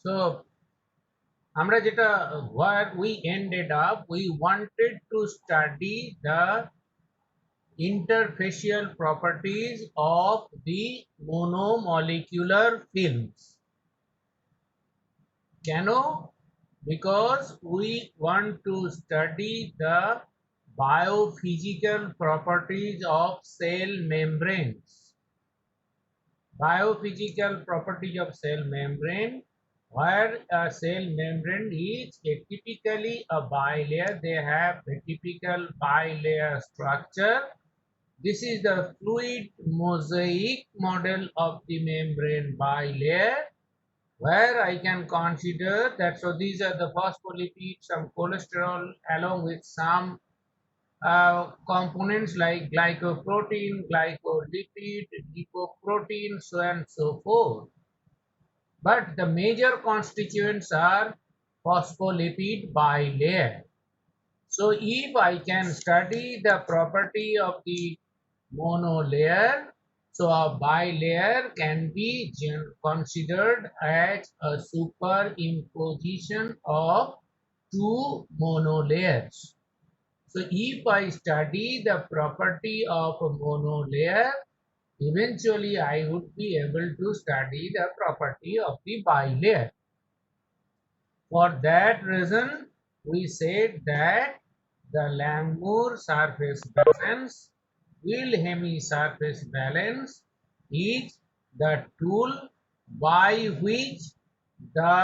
So আমরা যেটা where we ended up, we wanted to study the interfacial properties of the monomolecular films. কেন? Because we want to study the biophysical properties of cell membranes. Biophysical properties of cell membrane, where a cell membrane is typically a bilayer. They have a typical bilayer structure. This is the fluid mosaic model of the membrane bilayer, where I can consider that. So these are the phospholipids, some cholesterol, along with some components like glycoprotein, glycolipid, lipoprotein, so and so forth. But the major constituents are phospholipid bilayer. So if I can study the property of the monolayer, so a bilayer can be considered as a superimposition of two monolayers. So if I study the property of a monolayer, eventually I would be able to study the property of the bilayer. For that reason, we said that the Langmuir surface balance, Wilhelmy surface balance is the tool by which the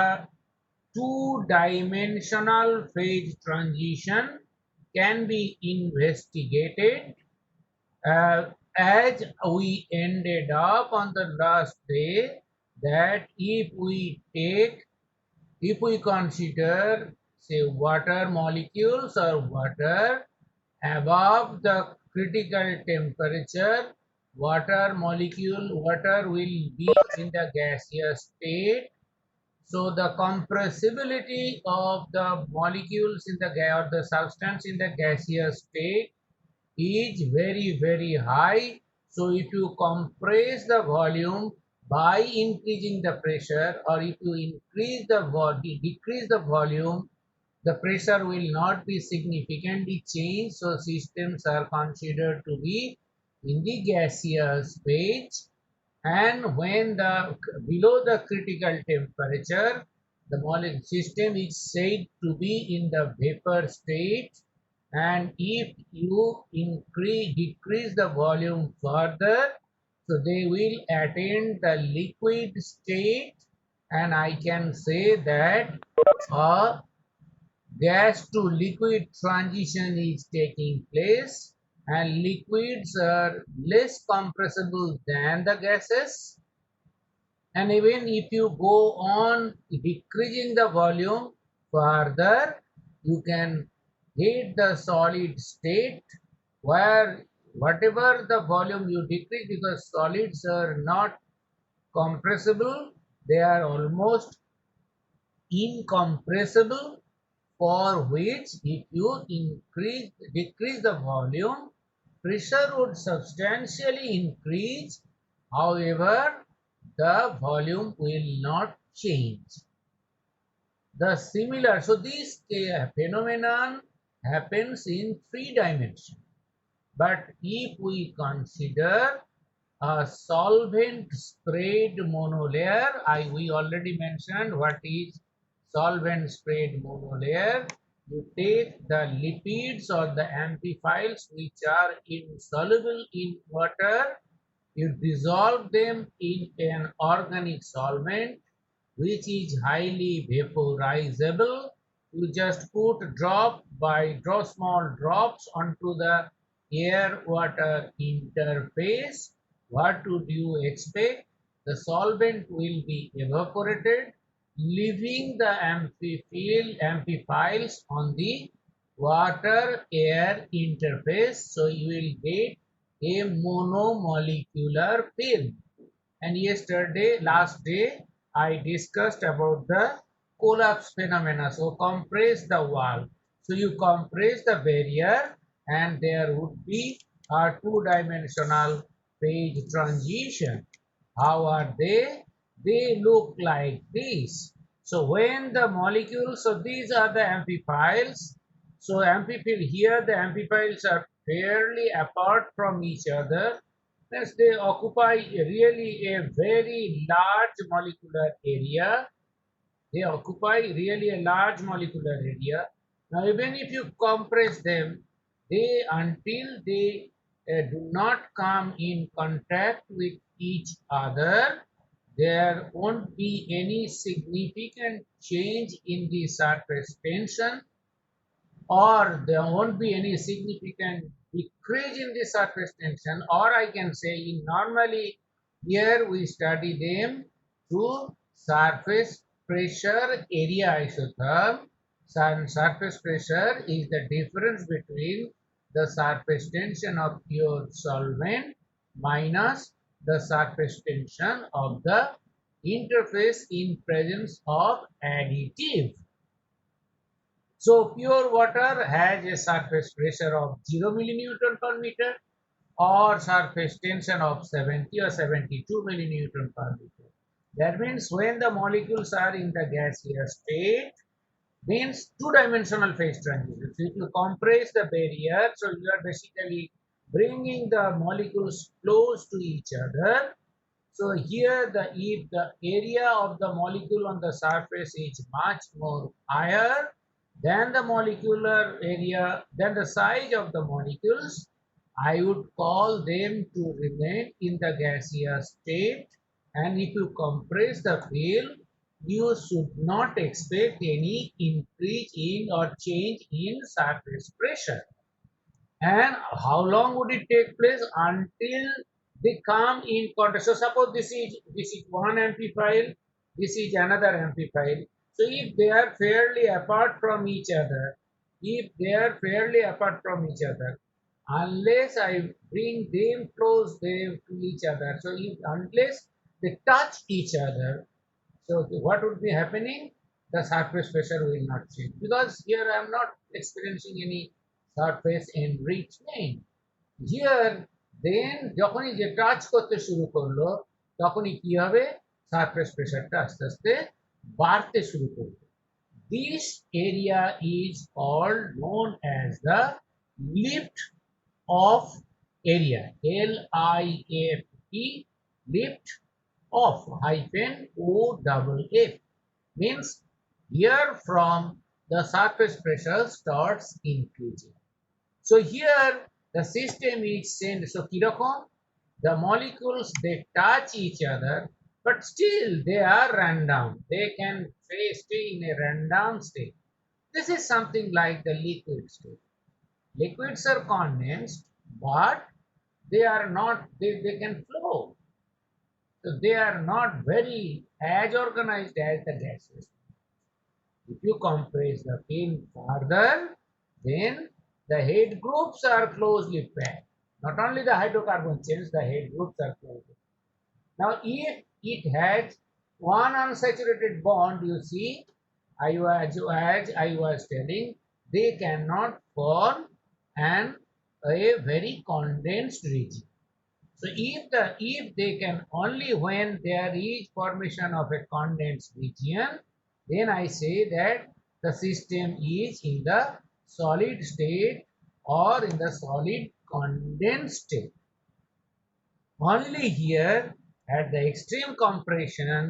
two-dimensional phase transition can be investigated, as we ended up on the last day, that if we consider, say, water molecules or water above the critical temperature, water will be in the gaseous state. So the compressibility of the molecules in the gas or the substance in the gaseous state is very high. So if you compress the volume by increasing the pressure, or if you decrease the volume, the pressure will not be significantly changed. So systems are considered to be in the gaseous phase. And when the below the critical temperature, the molecule system is said to be in the vapor state. And if you decrease the volume further, so they will attain the liquid state, and I can say that a gas to liquid transition is taking place, and liquids are less compressible than the gases. And even if you go on decreasing the volume further, you can hit the solid state, where whatever the volume you decrease, because solids are not compressible, they are almost incompressible, for which if you decrease the volume, pressure would substantially increase. However, the volume will not change. So this phenomenon happens in 3 dimensions. But if we consider a solvent sprayed monolayer, we already mentioned what is solvent sprayed monolayer. You take the lipids or the amphiphils which are insoluble in water, you dissolve them in an organic solvent which is highly vaporizable. You just put draw small drops onto the air water interface. What would you expect? The solvent will be evaporated, leaving the amphiphils on the water air interface. So you will get a monomolecular film. And last day, I discussed about the collapse phenomena. So compress the wall. So you compress the barrier, and there would be a two-dimensional phase transition. How are they? They look like this. So when the molecules, so these are the amphiphils. So amphiphil here, the amphiphils are fairly apart from each other. Thus they occupy really a very large molecular area. They occupy really a large molecular area. Now even if you compress them, they until they do not come in contact with each other, there won't be any significant change in the surface tension, or there won't be any significant decrease in the surface tension, or I can say in normally here we study them through surface pressure area isotherm. Surface pressure is the difference between the surface tension of your solvent minus the surface tension of the interface in presence of additive. So pure water has a surface pressure of 0 millinewton per meter or surface tension of 70 or 72 millinewton per meter. That means when the molecules are in the gaseous state, means two-dimensional phase transition. So if you compress the barrier, so you are basically bringing the molecules close to each other. So here if the area of the molecule on the surface is much more higher than the molecular area, than the size of the molecules, I would call them to remain in the gaseous state. And if you compress the field, you should not expect any increase in or change in surface pressure. And how long would it take place until they come in contact? So suppose this is one amphiphile, this is another amphiphile. So if they are fairly apart from each other, if they are fairly apart from each other, unless I bring them close them to each other, so if unless they touch each other, so what would be happening? The surface pressure will not change, because here I am not experiencing any surface enrichment. Here then যখনই যে touch করতে শুরু করলো, তখনই কি হবে? Surface প্রেসারটা আস্তে আস্তে বাড়তে শুরু করবে। This area is called known as the lift off area. LIFT, lift off hyphen OFF means here from the surface pressure starts increasing. So here the system is sent. So kirokom, the molecules they touch each other, but still they are rundown. They can stay in a rundown state. This is something like the liquid state. Liquids are condensed, but they are not. They can flow. So they are not very as organized as the gases. If you compress the film further, then the head groups are closely packed. Not only the hydrocarbon chains, the head groups are closely. Now, if it has one unsaturated bond, you see, as I was telling, they cannot form a very condensed region. So if they can only when there is formation of a condensed region, then I say that the system is in the solid state or in the solid condensed state. Only here at the extreme compression,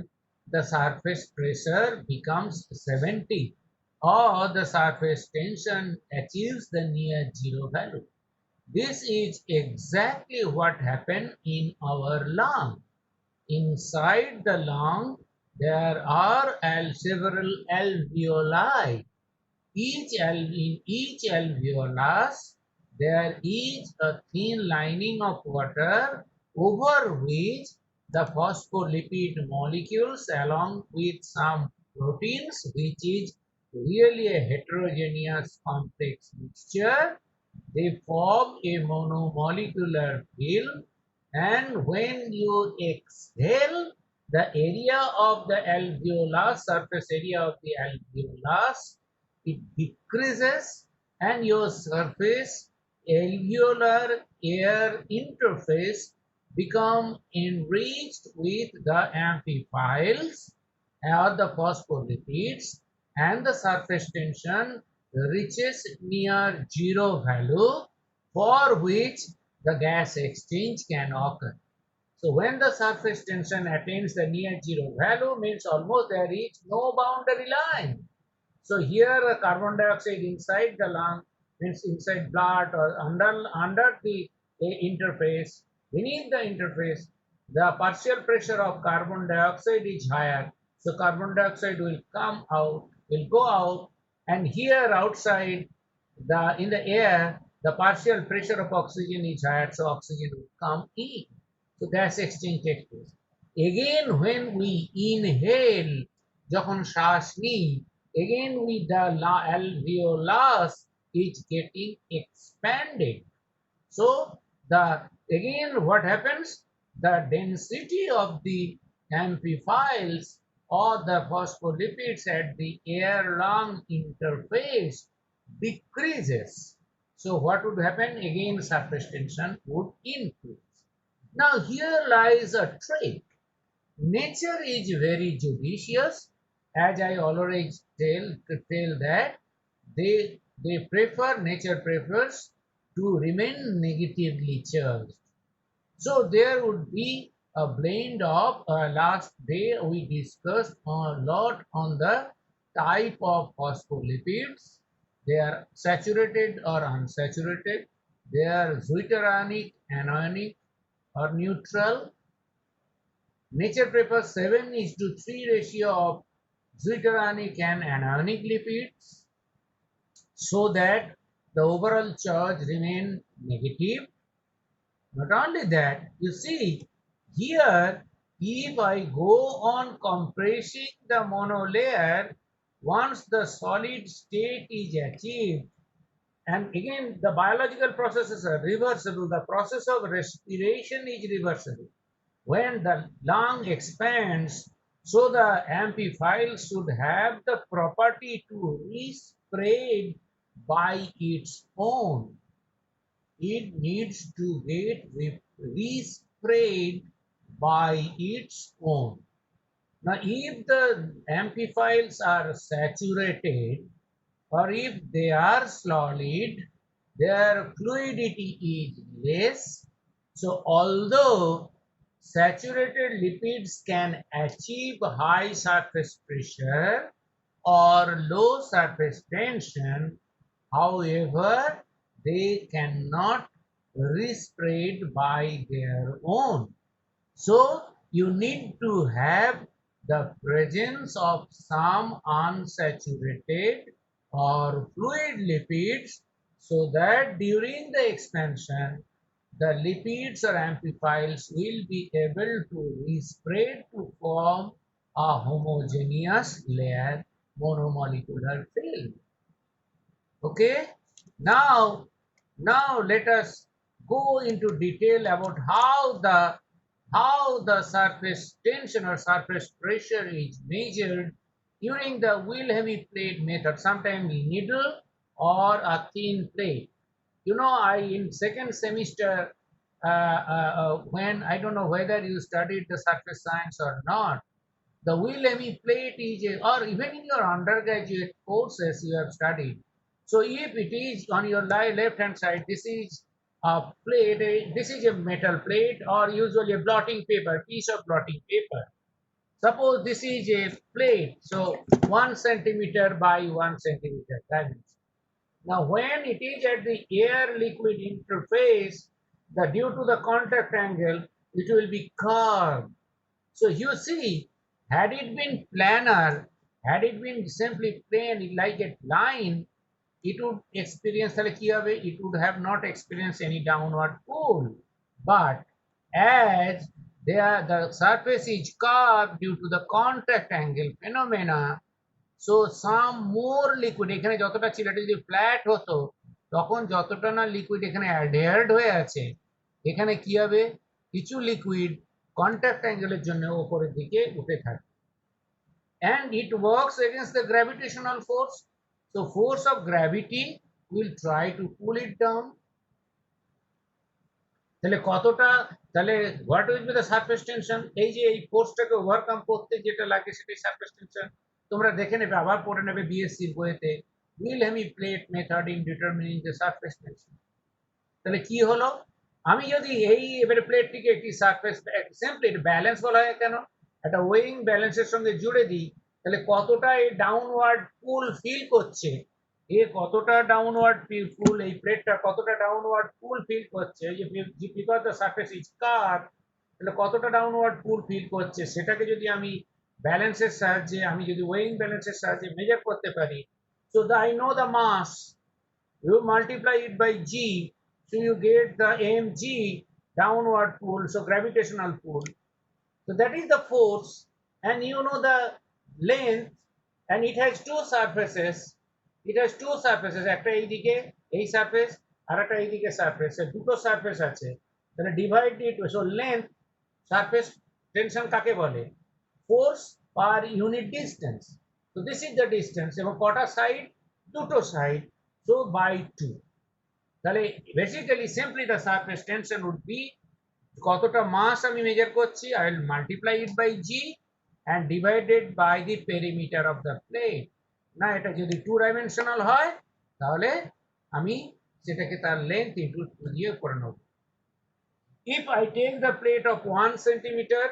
the surface pressure becomes 70 or the surface tension achieves the near zero value. This is exactly what happened in our lung. Inside the lung, there are several alveoli. In each alveolus, there is a thin lining of water over which the phospholipid molecules along with some proteins, which is really a heterogeneous complex mixture, they form a monomolecular film, and when you exhale, the area of the alveolus, surface area of the alveolus, it decreases, and your surface alveolar air interface become enriched with the amphiphils, or the phospholipids, and the surface tension reaches near zero value, for which the gas exchange can occur. So when the surface tension attains the near zero value, means almost there is no boundary line. So here the carbon dioxide inside the lung, means inside blood or under the interface, beneath the interface, the partial pressure of carbon dioxide is higher. So carbon dioxide will come out, will go out, and here outside in the air, the partial pressure of oxygen is higher, so oxygen will come in. So gas exchange takes place. Again, when we inhale, যখন শ্বাস নিই, again with the alveolus is getting expanded. So the again what happens? The density of the amphiphils or the phospholipids at the air-lung interface decreases. So what would happen? Again, surface tension would increase. Now here lies a trick. Nature is very judicious, as I already tell that nature prefers to remain negatively charged. So there would be a blend of last day we discussed a lot on the type of phospholipids. They are saturated or unsaturated. They are zwitteronic, anionic, or neutral. Nature prefers 7:3 ratio of zwitteronic and anionic lipids so that the overall charge remain negative. Not only that, you see here, if I go on compressing the monolayer, once the solid state is achieved, and again the biological processes are reversible, the process of respiration is reversible. When the lung expands, so the amphiphile should have the property to re-spread by its own. It needs to get re-sprayed by its own. Now, if the amphiphils are saturated or if they are solid, their fluidity is less. So, although saturated lipids can achieve high surface pressure or low surface tension, however, they cannot re-spread by their own. So you need to have the presence of some unsaturated or fluid lipids so that during the expansion the lipids or amphiphils will be able to re-spread to form a homogeneous layer monomolecular film. Okay, now let us go into detail about how the surface tension or surface pressure is measured during the Wilhelmy plate method, sometimes needle or a thin plate. You know, I in second semester, when I don't know whether you studied the surface science or not, the Wilhelmy plate is or even in your undergraduate courses you have studied. So if it is on your left hand side, this is a plate, this is a metal plate or usually a blotting paper, piece of blotting paper. Suppose this is a plate, so 1 centimeter by 1 centimeter dimension. Now when it is at the air liquid interface, due to the contact angle, it will be curved. So you see, had it been planar, had it been simply plain like a line, it would experience it would have not experienced any downward pull. But as the surface is curved due to the contact angle phenomena, so some more liquid এখানে যতটা ছিল এটা যদি flat হতো তখন যতটা না liquid এখানে অ্যাডহেয়ার্ড হয়ে আছে এখানে কি হবে কিছু লিকুইড কন্টাক্ট অ্যাঙ্গেলের জন্য উপরের দিকে উঠে থাকে and it works against the gravitational force. So force of gravity will try to pull it down. তাহলে কতটা, তাহলে what will be the surface tension, এই যে এই ফোর্সটাকে ওভারকাম করতে যেটা লাগে সেটাই সারফেস টেনশন। তোমরা দেখে নেবে, আবার পড়ে নেবে বিএসসির বইতে, Wilhelmy plate method in determining the surface tension. তাহলে কি হলো, আমি যদি এই এবারে প্লেটটিকে একটি সারফেস সিম্পলি ব্যালেন্স বলা হয় কেন, একটা ওয়েইং ব্যালেন্সের সঙ্গে জুড়ে দিই, তাহলে কতটা এই ডাউনওয়ার্ড পুল ফিল করছে, এ কতটা ডাউনওয়ার্ড পুল, এই প্লেটটা কতটা ডাউনওয়ার্ড পুল ফিল করছে, এই যে because the surface is curve, তাহলে কতটা ডাউনওয়ার্ড পুল ফিল করছে সেটাকে যদি আমি ব্যালেন্সের সাহায্যে, আমি যদি ওয়েইং ব্যালেন্সের সাহায্যে মেজার করতে পারি, so I know the mass, you multiply it by g, so you get the mg downward pull, so gravitational pull, so that is the force, and you know the length, and it has two surfaces, একটা এইদিকে এই surface আর একটা এইদিকে surface, দুটো surface আছে, তাহলে divide ইট, so length, surface tension কাকে বলে, force per unit distance, so this is the distance, এবং কটা সাইড, দুটো সাইড, so by 2, তাহলে basically simply the surface tension would be, কতটা মাস আমি মেজার করছি, I will multiply it by G and divided by the perimeter of the plate. না, এটা যদি 2 ডাইমেনশনাল হয় তাহলে আমি সেটাকে তার লেন্থ ইন্টু 2 দিয়ে করে নেব। If I take the plate of 1 centimeter,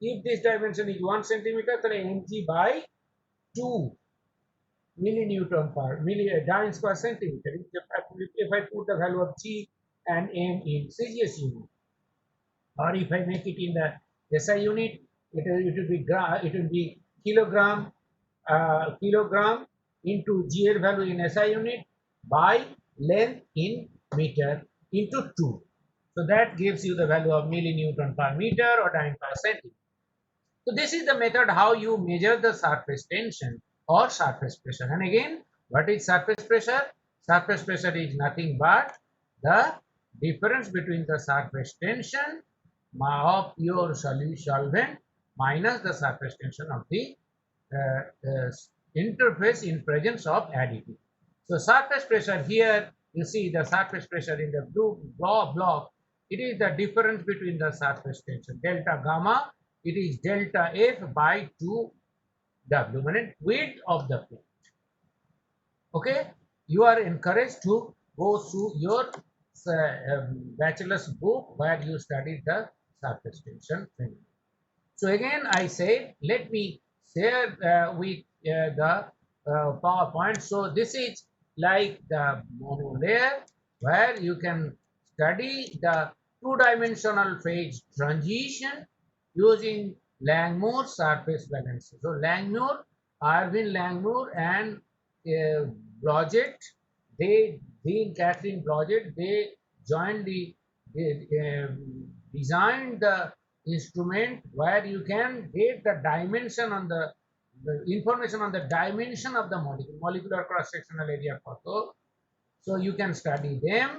if this dimension is 1 centimeter, তাহলে mg by 2 millinewton per dynes per centimeter. If I put the value of g and m in CGS unit, or if I make it in the SI unit, it will be kilogram into g এর value in SI unit by length in meter into 2. So that gives you the value of millinewton per meter or dyne per centimeter. So this is the method how you measure the surface tension or surface pressure. And again, what is surface pressure? Surface pressure is nothing but the difference between the surface tension of your solvent minus the surface tension of the interface in presence of additive. So surface pressure here, you see the surface pressure in the blue block, it is the difference between the surface tension, delta gamma, it is delta F by 2W, meaning width of the plate. Okay, you are encouraged to go through your bachelor's book where you studied the surface tension thing. So again I said, let me share with the PowerPoint. So this is like the monolayer where you can study the two-dimensional phase transition using Langmuir surface balance. So Langmuir, Irving Langmuir and Blodgett, Dean Catherine Blodgett, they jointly designed the instrument where you can get the dimension on the information on the dimension of the molecular cross-sectional area photo. So you can study them,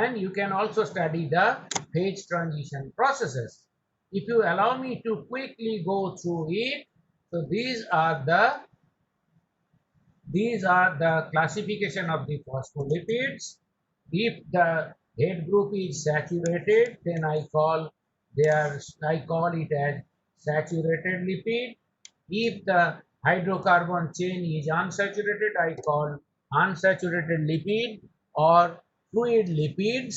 and you can also study the phase transition processes. If you allow me to quickly go through it, so these are the classification of the phospholipids. If the head group is saturated, then I call it as saturated lipid. If the hydrocarbon chain is unsaturated, I call unsaturated lipid or fluid lipids.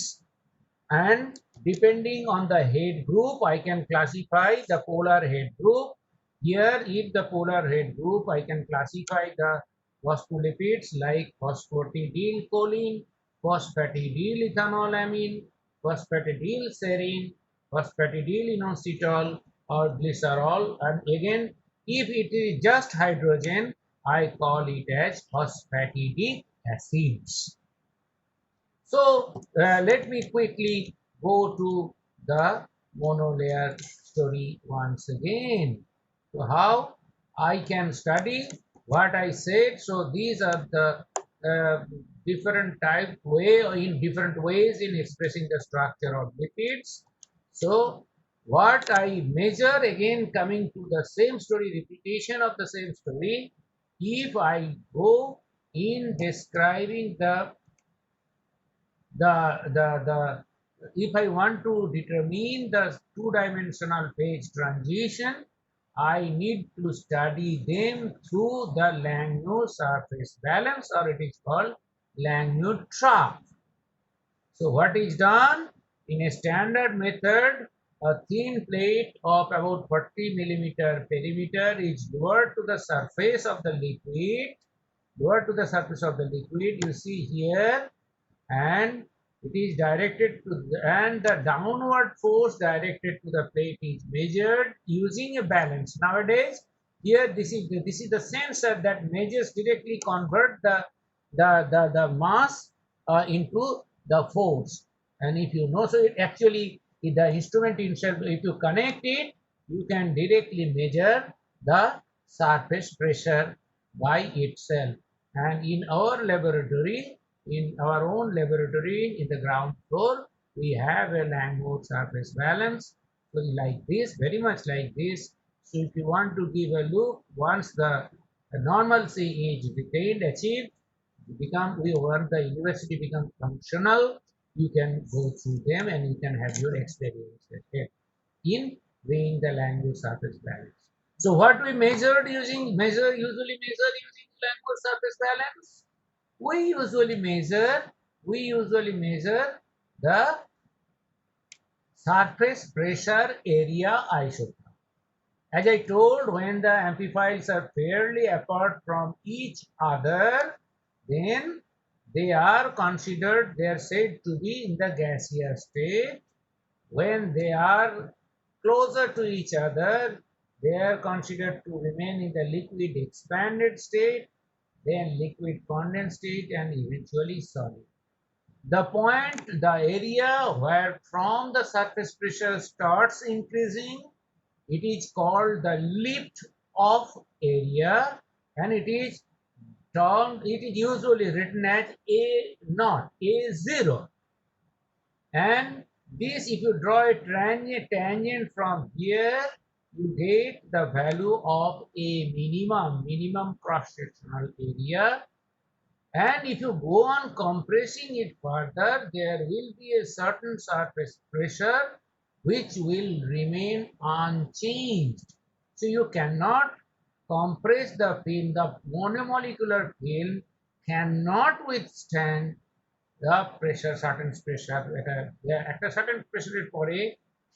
And depending on the head group, I can classify the polar head group. Here, if the polar head group, I can classify the phospholipids like phosphatidylcholine, phosphatidylethanolamine, phosphatidylserine, phosphatidylinositol or glycerol. And again, if it is just hydrogen, I call it as phosphatidic acids. So let me quickly go to the monolayer story once again. So how I can study what I said. So these are the different different ways in expressing the structure of lipids. So what I measure, again coming to the same story, repetition of the same story, if I go in describing the if I want to determine the two-dimensional phase transition, I need to study them through the Langmuir surface balance, or it is called Langmuir trough. So what is done? In a standard method, a thin plate of about 40 millimeter perimeter is lowered to the surface of the liquid. Lowered to the surface of the liquid, you see here, and it is directed to and the downward force directed to the plate is measured using a balance. Nowadays, here this is the sensor that measures directly convert the mass into the force. And if you know, so it actually the instrument itself, if you connect it, you can directly measure the surface pressure by itself. And in our laboratory, in our own laboratory in the ground floor, we have a Langmuir surface balance. So like this, very much like this. So if you want to give a look, once the normalcy is achieved, once the university becomes functional, you can go through them and you can have your experience in weighing the Langmuir surface balance. So what we usually measure using Langmuir surface balance? We usually measure the surface pressure area isotope. As I told, when the amplifiers are fairly apart from each other, then they are said to be in the gaseous state. When they are closer to each other, they are considered to remain in the liquid expanded state, then liquid condensed state, and eventually solid. The area where from the surface pressure starts increasing, it is called the lift off area, and it is usually written as A naught, A0. And this, if you draw a tangent from here, you get the value of a minimum cross-sectional area. And if you go on compressing it further, there will be a certain surface pressure which will remain unchanged. So you cannot compress the film. The monomolecular film cannot withstand the pressure, certain pressure একটা certain pressure এর পরে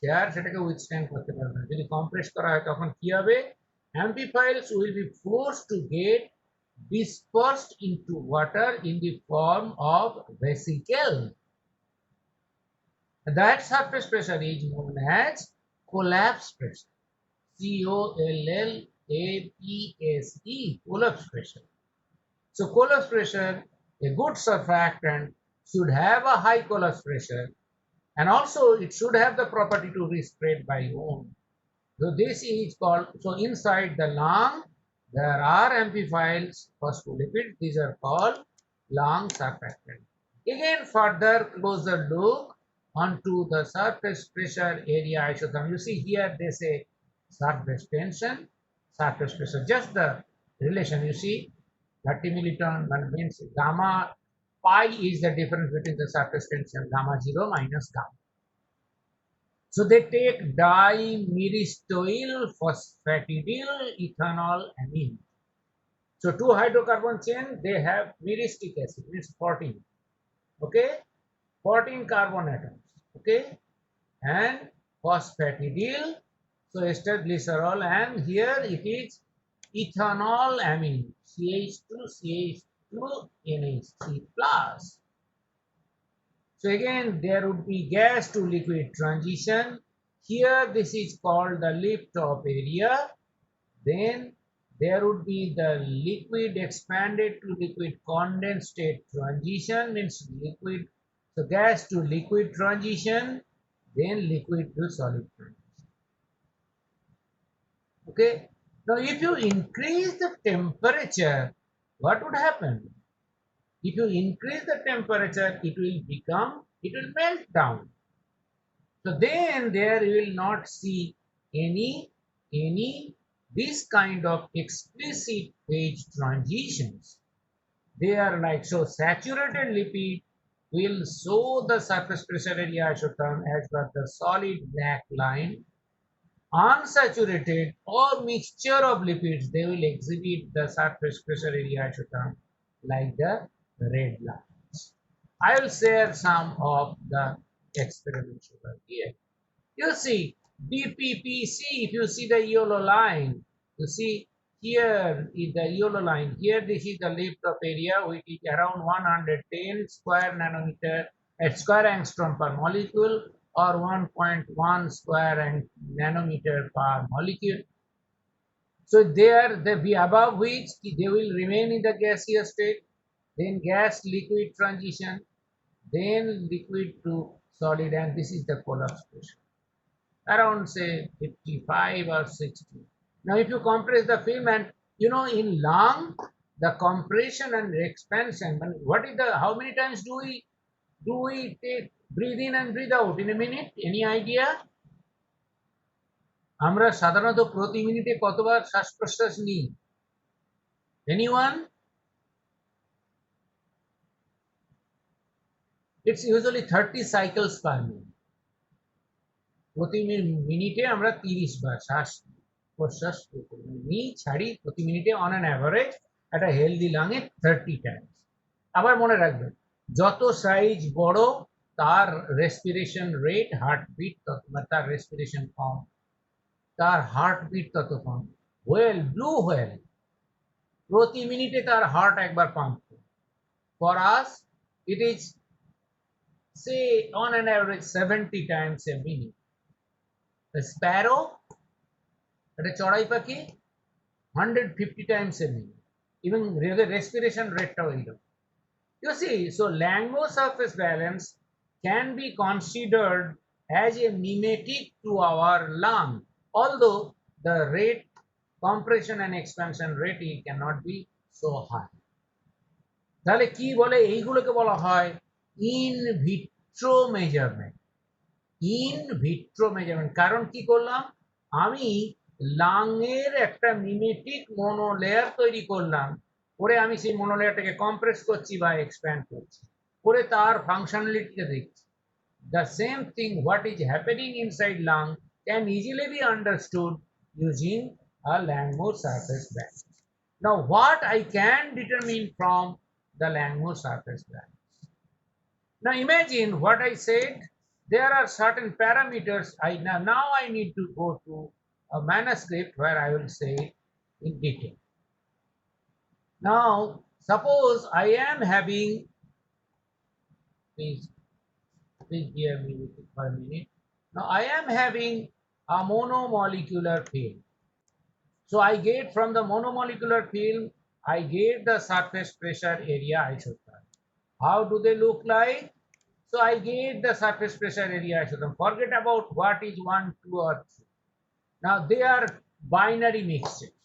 chair সেটাকে withstand করতে পারবে না। যদি compress করা হয় তখন কি হবে? Amplifiers will be forced to get dispersed into water in the form of vesicle. That surface pressure is known as collapse pressure. COLLAPSE, collapse pressure. So collapse pressure, a good surfactant should have a high collapse pressure, and also it should have the property to be spread by own. So this is called, so inside the lung there are amplifiers, phospholipids, these are called lung surfactant. Again, further closer look onto the surface pressure area isotope. You see here they say surface tension, surface pressure, just the relation. You see 30 milliton means gamma pi is the difference between the surface tension, gamma 0 minus gamma. So they take dimyristoyl phosphatidyl ethanol amine. So two hydrocarbon chain, they have myristic acid, means 14. Okay, 14 carbon atoms. Okay, and phosphatidyl, so ester glycerol, and here it is ethanol amine, CH2CH2NH3 plus. So again, there would be gas to liquid transition. Here this is called the lift off area. Then there would be the liquid expanded to liquid condensed state transition, means liquid, so gas to liquid transition, then liquid to solid transition. Okay, now if you increase the temperature, what would happen? If you increase the temperature, it will melt down. So then there you will not see any this kind of explicit phase transitions. They are like, so saturated lipid will show the surface pressure area isotherm as per the solid black line. Unsaturated or mixture of lipids, they will exhibit the surface pressure area isotherm like the red lines. I will share some of the experiments over here. You see, DPPC, if you see the yellow line, you see here is the yellow line. Here this is the lift of area which is around 110 square nanometer at square angstrom per molecule or 1.1 square nanometer per molecule. So there the be above which they will remain in the gaseous state, then gas liquid transition, then liquid to solid, and this is the collapse pressure around say 55 or 60. Now if you compress the film, and in lung the compression and expansion, what is the how many times do we take breathe in and breathe out in a minute? Any idea? আমরা সাধারণত প্রতি মিনিটে কতবার শ্বাস প্রশ্বাস নিই? Anyone? It's usually 30 cycles per minute. প্রতি মিনিটে আমরা 30 বার শ্বাস প্রশ্বাস নিই ছাড়ি প্রতি মিনিটে অন অ্যান অ্যাভারেজ একটা হেলদি লাঙে 30 টাইমস। আবার মনে রাখবেন, যত সাইজ বড় তার রেসপিরেশন রেট হার্টবিট তার রেসপিরেশন কম, তার হার্টবিট তত কম। ব্লু হোয়েল প্রতি মিনিটে তার হার্ট একবার পাম্প করে। For us it is say on an average 70 times a minute. The sparrow, একটা চড়াই পাখি, 150 times a minute. Even the respiration rate টাও এইরকম। You see, so Langmuir surface balance can be considered as a mimetic to our lung, although the rate, compression and expansion rate cannot be so high. তাহলে কি বলে? এইগুলোকে বলা হয় in vitro measurement. In vitro measurement. কারণ কি করলাম? আমি লাংয়ের একটা মিমেটিক মনোলেয়ার তৈরি করলাম, করে আমি সেই মনোলেয়ারটাকে কম্প্রেস করছি বা এক্সপ্যান্ড করছি, করে তার ফাংশনালিটিকে দেখছি। The same thing what is happening inside lung can easily be understood using a Langmuir surface balance. Now what I can determine from the Langmuir surface balance? Now imagine what I said. There are certain parameters. Now I need to go to a manuscript where I will say it in detail. Now suppose I am having, please bear me with it for a minute. Now I am having a monomolecular film. So I get from the monomolecular film, I get the surface pressure area isotherm. How do they look like? So I get the surface pressure area isotherm. Forget about what is 1, 2 or 3. Now they are binary mixtures.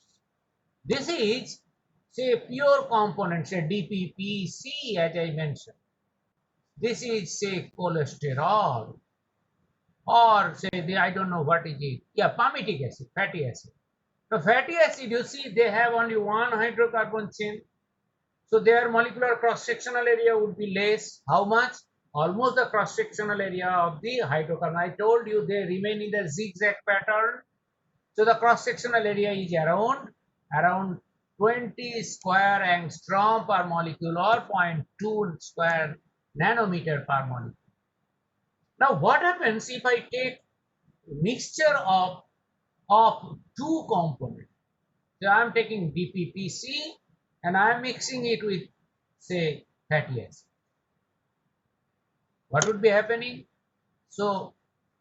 This is say pure component, say DPPC as I mentioned. This is say cholesterol, or say I don't know what is it. Yeah, palmitic acid, fatty acid. Now fatty acid, you see they have only one hydrocarbon chain. So their molecular cross-sectional area would be less. How much? Almost the cross-sectional area of the hydrocarbon. I told you they remain in the zigzag pattern. So the cross-sectional area is around 20 square angstrom per molecule or 0.2 square nanometer per molecule. Now what happens if I take mixture of two components? So I am taking DPPC and I am mixing it with say fatty acid. What would be happening? So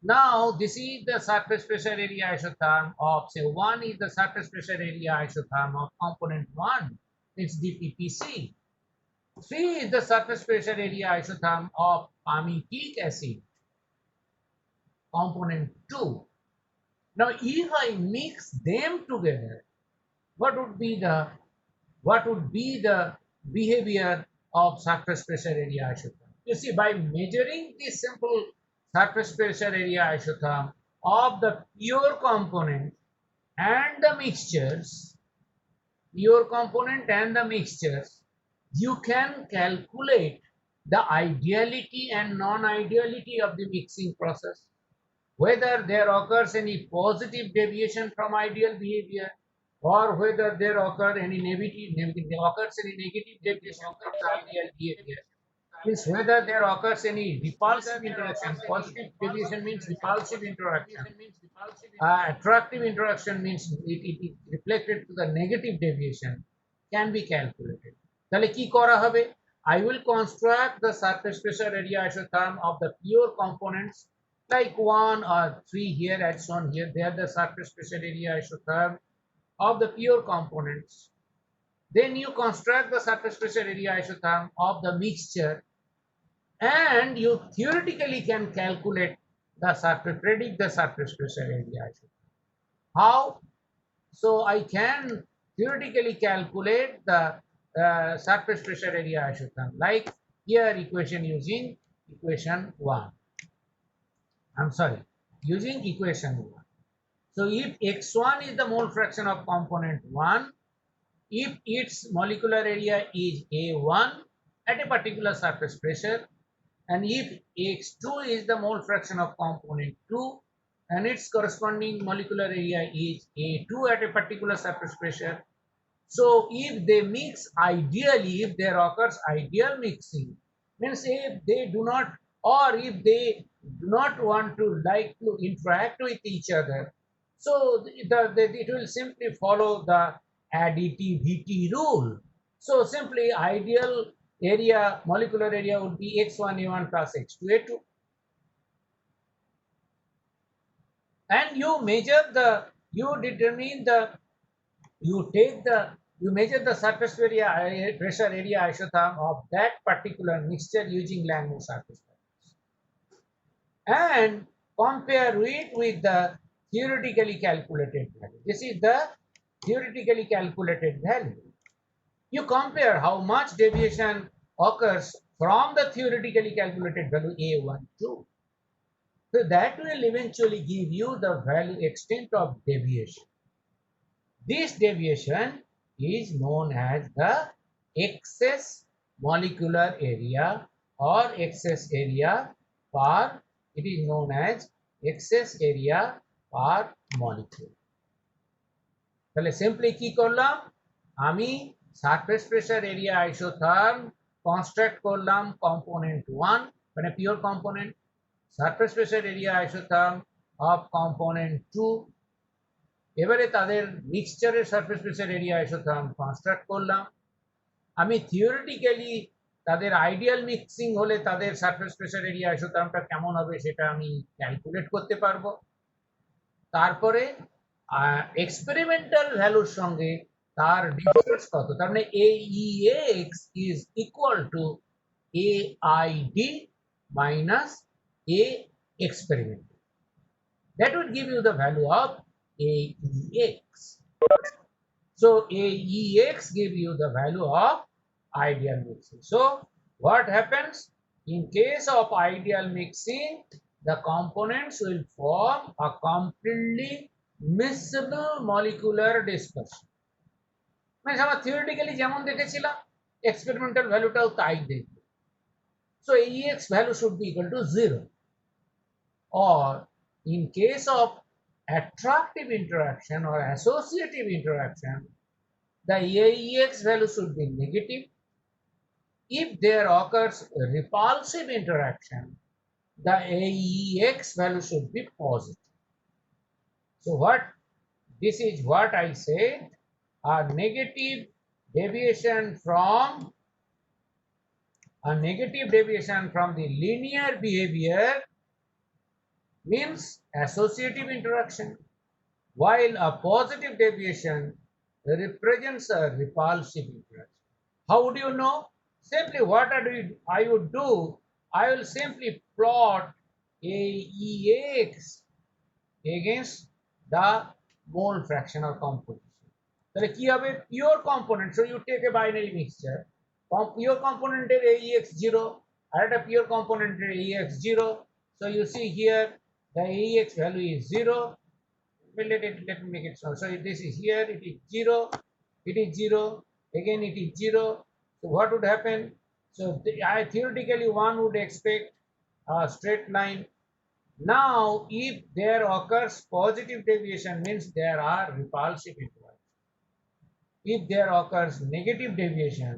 now this is the surface pressure area isotherm of say 1 is the surface pressure area isotherm of component 1, it's DPPC. 3 is the surface pressure area isotherm of palmitic acid, component 2. Now if I mix them together, what would be the behavior of surface pressure area isotherm? You see, by measuring this simple surface pressure area isotherm of the pure component and the mixtures, you can calculate the ideality and non-ideality of the mixing process, whether there occurs any positive deviation from ideal behavior or whether there occurs any negative deviation from the ideal behavior. Means whether there occurs any repulsive interaction. Positive deviation means repulsive interaction. Attractive interaction means it reflected to the negative deviation can be calculated. তাহলে কি করা হবে? I will construct the surface pressure area isotherm of the pure components like 1 or 3 here as shown here. They are the surface pressure area isotherm of the pure components. Then you construct the surface pressure area isotherm of the mixture, and you theoretically can calculate the surface, predict the surface pressure area isotherm. How? So I can theoretically calculate the surface pressure area isotherm like here equation using equation 1. I'm sorry, using equation 1. So if x1 is the mole fraction of component 1, if its molecular area is A1 at a particular surface pressure, and if x2 is the mole fraction of component 2 and its corresponding molecular area is A2 at a particular surface pressure. So if they mix ideally, if there occurs ideal mixing, means if they do not, or if they do not want to like to interact with each other, so it will simply follow the additivity rule. So simply ideal area, molecular area would be x1a1 plus x2a2. And you measure the, you determine the, you measure the surface area pressure area isotherm of that particular mixture using Langmuir surface patterns and compare it with the theoretically calculated value. This is the theoretically calculated value. You compare how much deviation occurs from the theoretically calculated value A1 to. So that will eventually give you the value extent of deviation. This deviation is known as the excess molecular area or excess area per, it is known as excess area per molecule. তাহলে simply কি করলাম, আমি surface pressure area isotherm construct করলাম component 1 মানে pure component, surface pressure area isotherm of component 2, এবারে তাদের মিক্সচারের surface pressure area isotherm construct করলাম। আমি থিওরিটিক্যালি তাদের আইডিয়াল মিক্সিং হলে তাদের সারফেস প্রেসার এরিয়া আইসোথার্মটা কেমন হবে সেটা আমি ক্যালকুলেট করতে পারবো। তারপরে এক্সপেরিমেন্টাল ভ্যালুর সঙ্গে তার ডিফারেন্স কত, তার মানে AEX is equal to AID minus A experimental. That would give you the value of AEX. So AEX give you the value of ideal mixing. So what happens in case of ideal mixing? The components will form a completely miscible molecular dispersion. মানে আমরা theoretically যেমন দেখেছিলাম experimental ভ্যালুটাও তাই দেখবে। So AEX value should be equal to 0. Or in case of attractive interaction or associative interaction, the AEX value should be negative. If there occurs repulsive interaction, the AEX value should be positive. So this is what I said, a negative deviation from the linear behavior means associative interaction, while a positive deviation represents a repulsive interaction. How would you know? Simply what I would do, I will simply plot AEX against the mole fraction or composition. তাহলে কি হবে, pure component, so you take a binary mixture, pure কম্পোনেন্টের AEX 0 আর একটা pure কম্পোনেন্টের AEX 0. So you see here the AEX value is 0. Let me make it so. So this is here, it is 0, it is 0, again it is 0. So what would happen? So theoretically one would expect a straight line. Now, if there occurs positive deviation, means there are repulsive interactions. If there occurs negative deviation,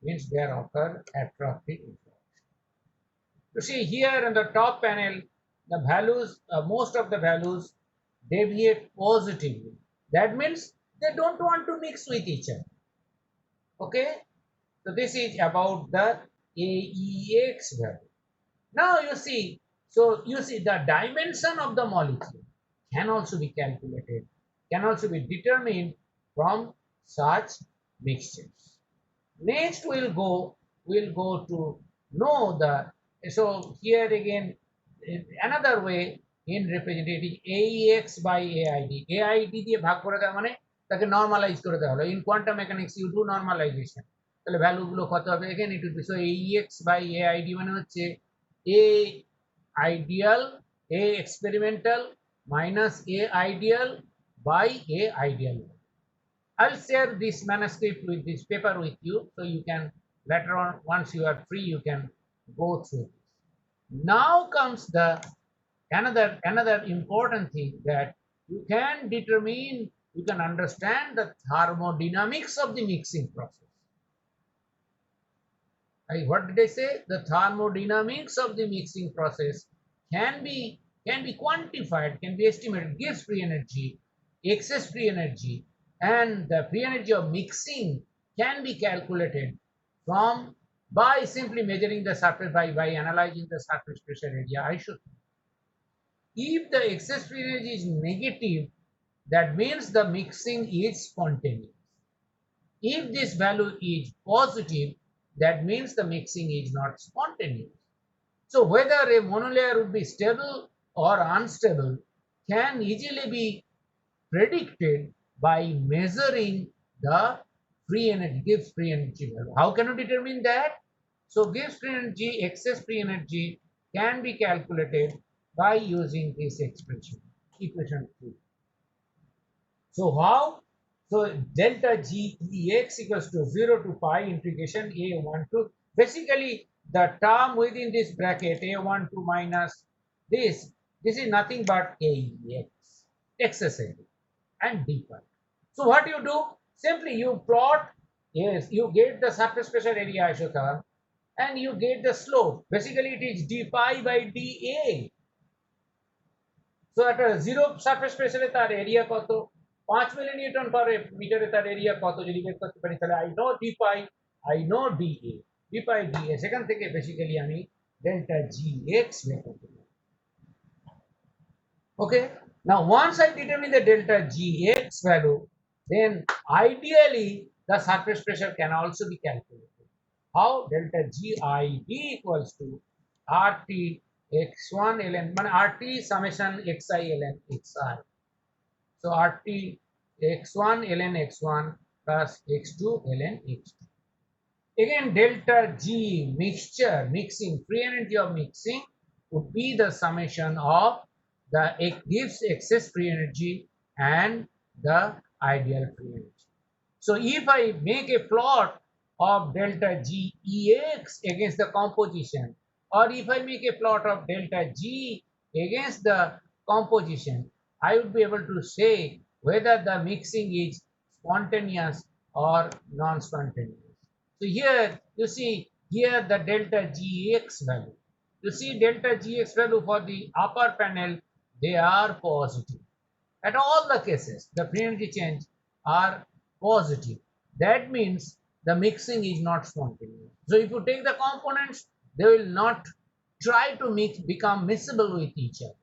means there occur attractive interaction. You see here in the top panel, the values, most of the values deviate positively. That means they don't want to mix with each other. Okay, so this is about the AEX value. Now you see the dimension of the molecule can also be calculated, can also be determined from such mixtures. Next we'll go to know the, so here again another way in representing AEX by AID. AID দিয়ে ভাগ করে দেওয়া মানে তাকে normalise করে দেওয়া হলো। In quantum mechanics you do normalization. তাহলে ভ্যালু গুলো কত হবে? এখানে it will be, so AEX by AID মানে হচ্ছে A ideal, A experimental minus A ideal by A ideal. I'll share this manuscript with this paper with you, so you can later on, once you are free, you can go through this. Now comes the another important thing, that you can determine, you can understand the thermodynamics of the mixing process. What did I say? The thermodynamics of the mixing process can be quantified, can be estimated. Gives free energy, excess free energy, and the free energy of mixing can be calculated from by simply measuring the surface by analyzing the surface pressure area. I should, if the excess free energy is negative, that means the mixing is spontaneous. If this value is positive, that means the mixing is not spontaneous. So whether a monolayer would be stable or unstable can easily be predicted by measuring the free energy, Gibbs free energy value. How can you determine that? So Gibbs free energy, excess free energy can be calculated by using this expression, equation 2. So how? So delta GEX equals to 0 to pi integration A1 to, basically the term within this bracket A12 minus this is nothing but AEX, excess and d pi. So what you do? Simply you plot, yes, you get the surface pressure area isotherm and you get the slope. Basically it is d pi by dA. So at a zero surface pressure তার area কত? 5 মিলিনিউটন পার মিটারে তার area কত যদি বের করতে পারি, তাহলে I know D pi, I know DA, D pi DA, সেখান থেকে বেসিক্যালি আমি ডেল্টা জি এক্স বের করতে পারি। Okay, now once I determine the delta gx value, then ideally the surface pressure can also be calculated. How? Delta gid equals to rt x1 ln, rt summation xi ln xi. So rt x1 ln x1 plus x2 ln x2. Again, delta g mixture, mixing, free energy of mixing would be the summation of the Gibbs excess free energy and the ideal free energy. So if I make a plot of delta GEX against the composition, or if I make a plot of delta G against the composition, I would be able to say whether the mixing is spontaneous or non-spontaneous. So here you see, here the delta GX value. You see delta GX value for the upper panel, they are positive. At all the cases, the free energy change are positive. That means the mixing is not spontaneous. So if you take the components, they will not try to become miscible with each other.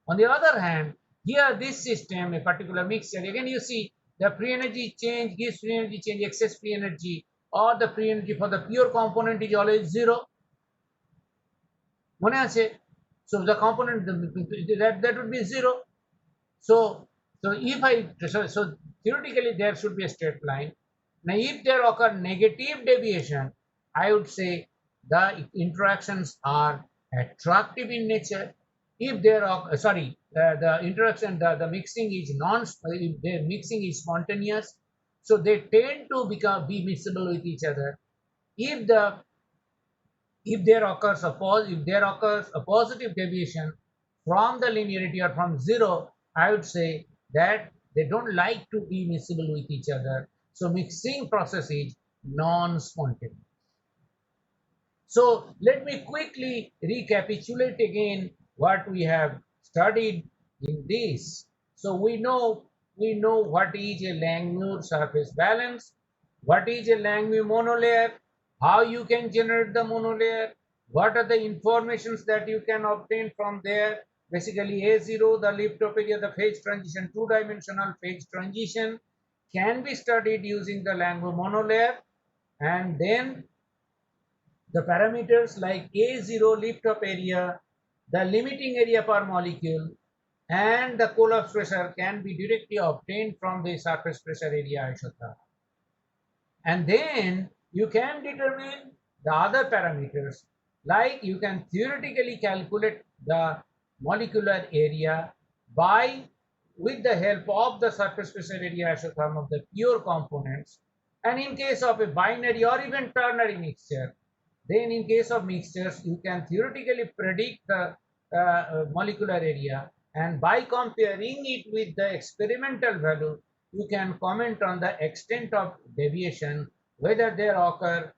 On the other hand, here this system, a particular mixture, again you see the free energy change, Gives free energy change, excess free energy, or the free energy for the pure component is always 0. মনে আছে? So the component, that would be 0. So if I, so theoretically there should be a straight line. Now if there occur negative deviation, I would say the interactions are attractive in nature. If there are, the interaction, the mixing is if the mixing is spontaneous, so they tend to be miscible with each other. If the if there occurs a positive deviation from the linearity or from zero, I would say that they don't like to be miscible with each other. So mixing process is non-spontaneous. So let me quickly recapitulate again what we have studied in this. So we know what is a Langmuir surface balance, what is a Langmuir monolayer, how you can generate the monolayer, what are the informations that you can obtain from there. Basically A0, the lift of area, the phase transition, two-dimensional phase transition can be studied using the Langmuir monolayer, and then the parameters like A0 lift up area, the limiting area per molecule, and the collapse pressure can be directly obtained from the surface pressure area isotherm. And then you can determine the other parameters, like you can theoretically calculate the molecular area by with the help of the surface pressure area isotherm of the pure components. And in case of a binary or even ternary mixture, then in case of mixtures, you can theoretically predict the molecular area, and by comparing it with the experimental value, you can comment on the extent of deviation, whether there occur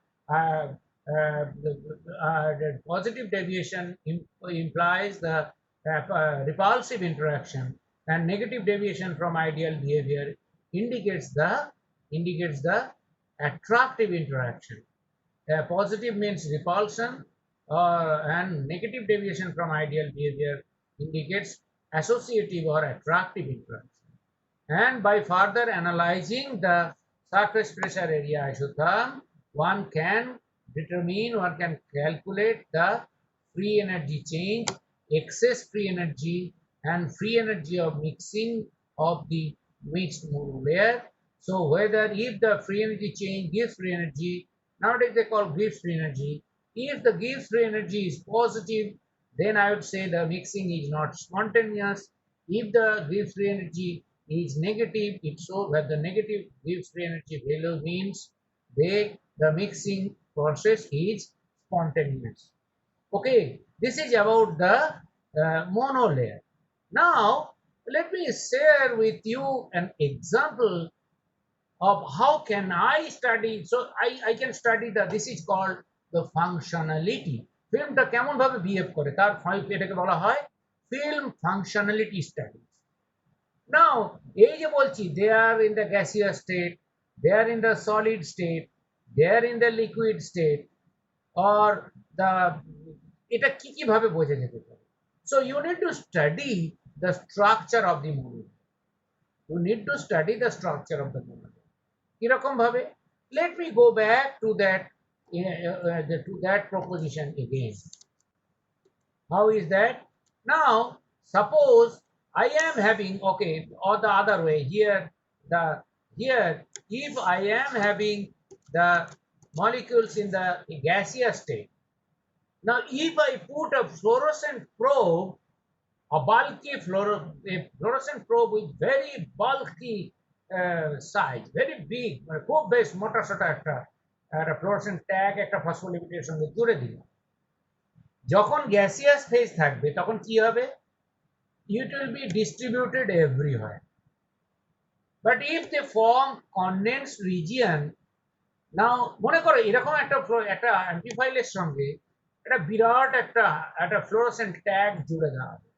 the positive deviation implies the repulsive interaction, and negative deviation from ideal behavior indicates the attractive interaction. Positive means repulsion, and negative deviation from ideal behavior indicates associative or attractive interaction. And by further analyzing the surface pressure area isotherm, one can calculate the free energy change, excess free energy, and free energy of mixing of the mixed layer. So whether if the free energy change gives free energy, nowadays they call Gibbs free energy. If the Gibbs free energy is positive, then I would say the mixing is not spontaneous. If the Gibbs free energy is negative, it shows that the negative Gibbs free energy value means the mixing process is spontaneous. Okay, this is about the monolayer. Now, let me share with you an example of how can I study. So I can study this is called the functionality. ফিল্মটা কেমন ভাবে behave করে তার এটাকে বলা হয় film functionality studies. Now এই যে বলছি they are in the gaseous state, they are in the solid state, they are in the liquid state, or the এটা কি ভাবে বোঝা যেতে পারে. So you need to study the structure of the molecule. You need to study the structure of the molecule. কিরকম ভাবে? Let me go back to that proposition again. How is that? Now suppose I am having, okay, or the other way here, here if I am having the molecules in the gaseous state. Now if I put a fluorescent probe, a fluorescent probe with very bulky size, very big, খুব বেশ মোটা সোটা একটা fluorescent tag একটা ফসফোলিপিডের সঙ্গে জুড়ে দিলাম, যখন গ্যাসিয়াস ফেজ থাকবে তখন কি হবে? It will be distributed everywhere. But if they form condensed region, now মনে করো এরকম একটা অ্যাম্প্লিফায়ারের সঙ্গে একটা বিরাট একটা ফ্লোরোসেন্ট ট্যাগ জুড়ে দেওয়া হবে,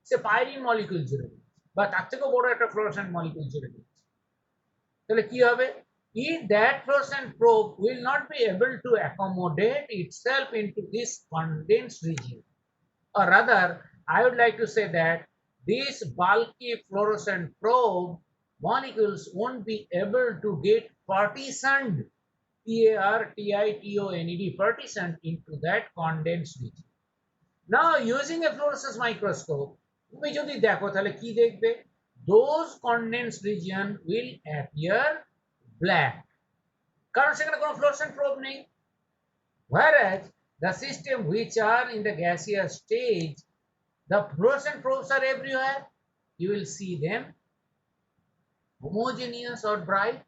সে পাইরিন মলিকিউল জুড়ে দিচ্ছে বা তার থেকেও বড় একটা ফ্লোরোসেন্ট মলিকিউল জুড়ে দিচ্ছে, তাহলে কি হবে? If that fluorescent probe will not be able to accommodate itself into this condensed region, or rather I would like to say that these bulky fluorescent probe molecules won't be able to get partitioned, partitioned into that condensed region. Now using a fluorescence microscope, তুমি যদি দেখো তাহলে কি দেখবে? Those condensed region will appear black, কারণ সেখানে কোনো fluorescent probe নেই. Whereas the system which are in the gaseous stage, the fluorescent probes are everywhere. You will see them homogeneous or bright.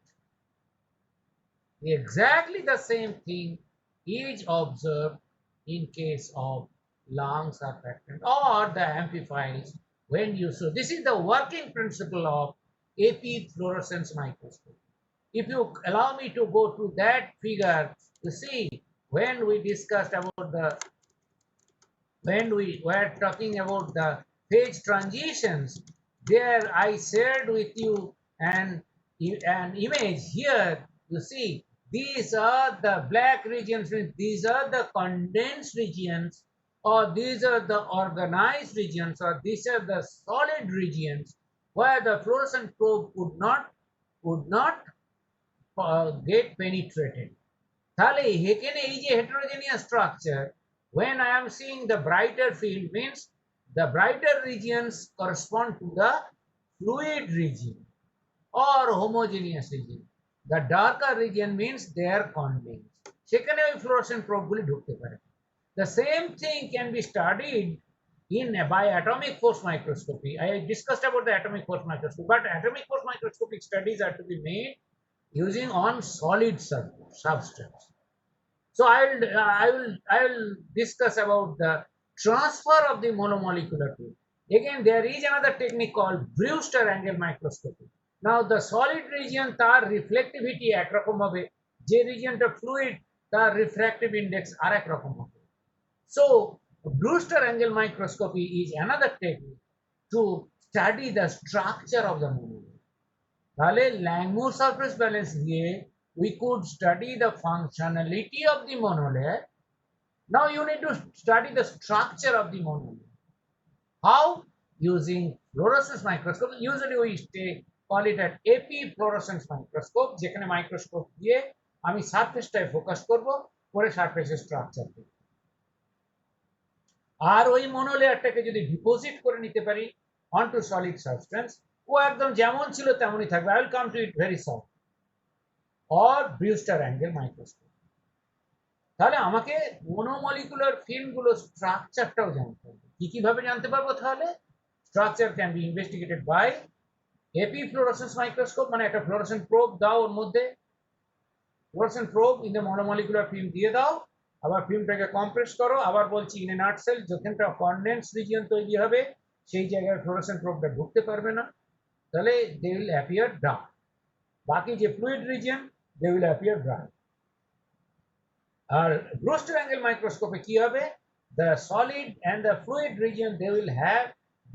Exactly the same thing is observed in case of long surfactant or the amplifiers when you so this is the working principle of AP fluorescence microscope. If you allow me to go to that figure, you see when we discussed about the when we were talking about the phase transitions, there I shared with you an image here. You see, these are the black regions, these are the condensed regions, or these are the organized regions, or these are the solid regions where the fluorescent probe would not get penetrated. তাহলে এখানে এই যে heterogeneous structure, when I am seeing the brighter field means the brighter regions correspond to the fluid region or homogeneous region. The darker region means they are condensed. সেখানে ওই fluorescent probe গুলি ঢুকতে পারে. The same thing can be studied in by atomic force microscopy. I discussed about the atomic force microscopy, but atomic force microscopic studies are to be made using on solid substance. So I will discuss about the transfer of the monomolecular field. Again, there is another technique called Brewster angle microscopy. Now the solid region তার reflectivity একরকম হবে, যে regionটা fluid তার refractive index আরেক রকম হবে. So Brewster angle microscopy is another technique to study the structure of the monomer. তাহলে Langmuir surface balance দিয়ে we could study the functionality of the monolayer. Now you need to study the structure of the monolayer. How? Using fluorescence microscope. Usually we call it an AP fluorescence microscope, যেখানে microscope দিয়ে আমি সারফেসটায় focus করব, পরে সারফেসের structure দেখব। আর ওই মনোলেয়ারটাকে যদি deposit করে নিতে পারি onto solid substance, ও একদম যেমন ছিল তেমনই থাকবে। I will come to it very soon. or Brewster angle microscope. তাহলে আমাকে মনোমলিকুলার ফিল্মগুলো স্ট্রাকচারটাও জানতে হবে। কিভাবে জানতে পারবো? তাহলে structure can be investigated by epi fluorescence microscope, মানে একটা ফ্লোরোসেন্ট প্রোব দাও, ওর মধ্যে fluorescent probe in the monomolecular film দিয়ে দাও, আবার ফিল্মটাকে কম্প্রেস করো, আবার বলছি ইন এ নাটসেল যেখানটা কনডেন্স রিজিয়ন তৈরি হবে সেই জায়গায় ফ্লোরোসেন্ট প্রোবটা ঢুকতে পারবে না, তাহলে দে উইল অ্যাপিয়ার ডার্ক। বাকি যে fluid region they will appear dry. Or Brewster angle microscope কি হবে? The solid and the fluid region they will have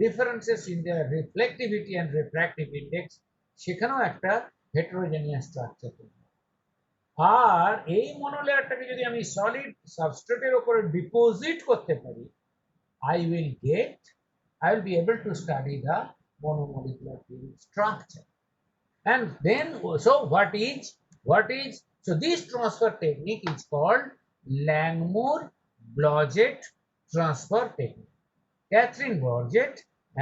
differences in their reflectivity and refractive index. সেখানেও একটা heterogeneous structure থাকবে। আর এই মনোলেয়ারটাকে যদি আমি সলিড সাবস্ট্রেটের উপরে ডিপোজিট করতে পারি, I will be able to study the monomolecular field structure. And then so what is so this transfer technique is called Langmuir-Blodgett transfer technique. Catherine Blodgett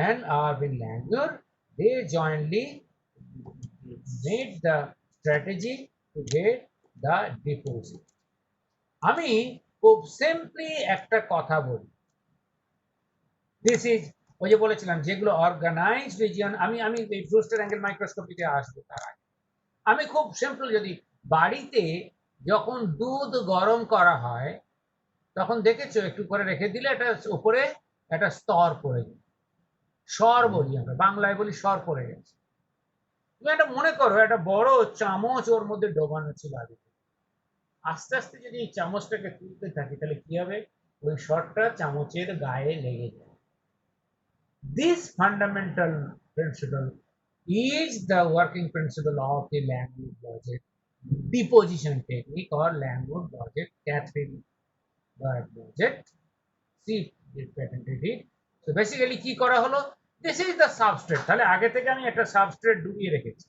and Erwin Langmuir, they jointly made the strategy to get the deposit. আমি খুব simply একটা কথা বলি, this is ওই যে বলেছিলাম যেগুলো organised region, আমি এই ব্রুস্টার অ্যাঙ্গেল মাইক্রোস্কোপিতে আসবো তার আগে আমি খুব সিম্পল, যদি বাড়িতে যখন দুধ গরম করা হয় তখন দেখেছো একটু করে রেখে দিলে এটা উপরে একটা স্তর পড়ে যায়, সর বলি আমরা বাংলায়, বলি সর পড়ে গেছে। তুমি একটা মনে করো একটা বড় চামচ ওর মধ্যে ডোবানো ছিল আগে, আস্তে আস্তে যদি এই চামচটাকে তুলতে থাকি তাহলে কি হবে? ওই সরটা চামচের গায়ে লেগে যায়। This fundamental principle is the working principle of the Langmuir-Blodgett deposition technique or Langmuir-Blodgett Catherine Blodgett. See, it patented it. So basically কি করা হলো? This is the substrate. তাহলে আগে থেকে আমি একটা সাবস্ট্রেট ডুবিয়ে রেখেছি।